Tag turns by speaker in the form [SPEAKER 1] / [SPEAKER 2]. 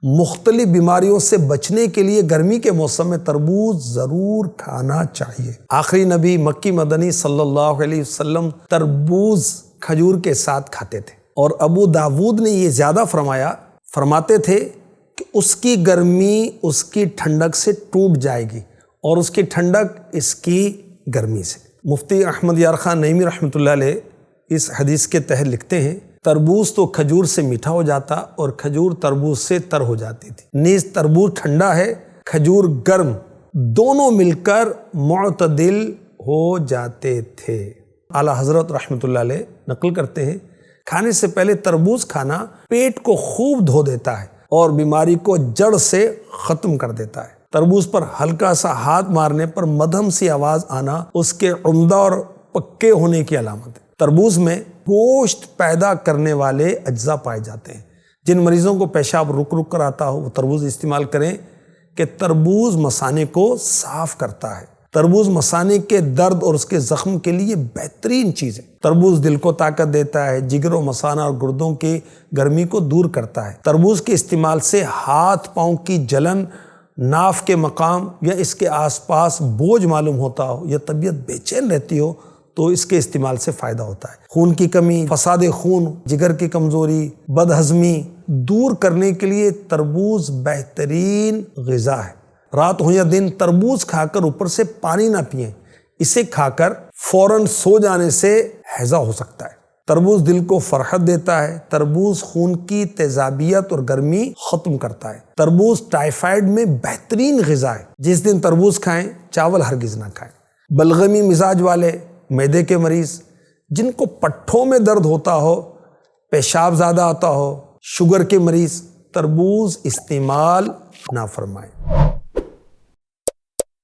[SPEAKER 1] مختلف بیماریوں سے بچنے کے لیے گرمی کے موسم میں تربوز ضرور کھانا چاہیے۔ آخری نبی مکی مدنی صلی اللہ علیہ وسلم تربوز کھجور کے ساتھ کھاتے تھے، اور ابو داود نے یہ زیادہ فرماتے تھے کہ اس کی گرمی اس کی ٹھنڈک سے ٹوٹ جائے گی اور اس کی ٹھنڈک اس کی گرمی سے۔ مفتی احمد یار خان نعیمی رحمۃ اللہ علیہ اس حدیث کے تحت لکھتے ہیں، تربوز تو کھجور سے میٹھا ہو جاتا اور کھجور تربوز سے تر ہو جاتی تھی، نیز تربوز ٹھنڈا ہے، کھجور گرم، دونوں مل کر معتدل ہو جاتے تھے۔ اعلیٰ حضرت رحمۃ اللہ علیہ نقل کرتے ہیں، کھانے سے پہلے تربوز کھانا پیٹ کو خوب دھو دیتا ہے اور بیماری کو جڑ سے ختم کر دیتا ہے۔ تربوز پر ہلکا سا ہاتھ مارنے پر مدھم سی آواز آنا اس کے عمدہ اور پکے ہونے کی علامت ہے۔ تربوز میں گوشت پیدا کرنے والے اجزاء پائے جاتے ہیں۔ جن مریضوں کو پیشاب رک کر آتا ہو وہ تربوز استعمال کریں کہ تربوز مثانے کو صاف کرتا ہے۔ تربوز مثانے کے درد اور اس کے زخم کے لیے بہترین چیز ہے۔ تربوز دل کو طاقت دیتا ہے، جگر و مثانہ اور گردوں کی گرمی کو دور کرتا ہے۔ تربوز کے استعمال سے ہاتھ پاؤں کی جلن، ناف کے مقام یا اس کے آس پاس بوجھ معلوم ہوتا ہو یا طبیعت بے چین رہتی ہو تو اس کے استعمال سے فائدہ ہوتا ہے۔ خون کی کمی، فساد خون، جگر کی کمزوری، بد ہضمی دور کرنے کے لیے تربوز بہترین غذا ہے۔ رات ہو یا دن تربوز کھا کر اوپر سے پانی نہ پئیں، اسے کھا کر فوراً سو جانے سے ہیضہ ہو سکتا ہے۔ تربوز دل کو فرحت دیتا ہے۔ تربوز خون کی تیزابیت اور گرمی ختم کرتا ہے۔ تربوز ٹائفائڈ میں بہترین غذا ہے۔ جس دن تربوز کھائیں چاول ہرگز نہ کھائیں۔ بلغمی مزاج والے، معدے کے مریض، جن کو پٹھوں میں درد ہوتا ہو، پیشاب زیادہ آتا ہو، شوگر کے مریض، تربوز استعمال نہ فرمائیں۔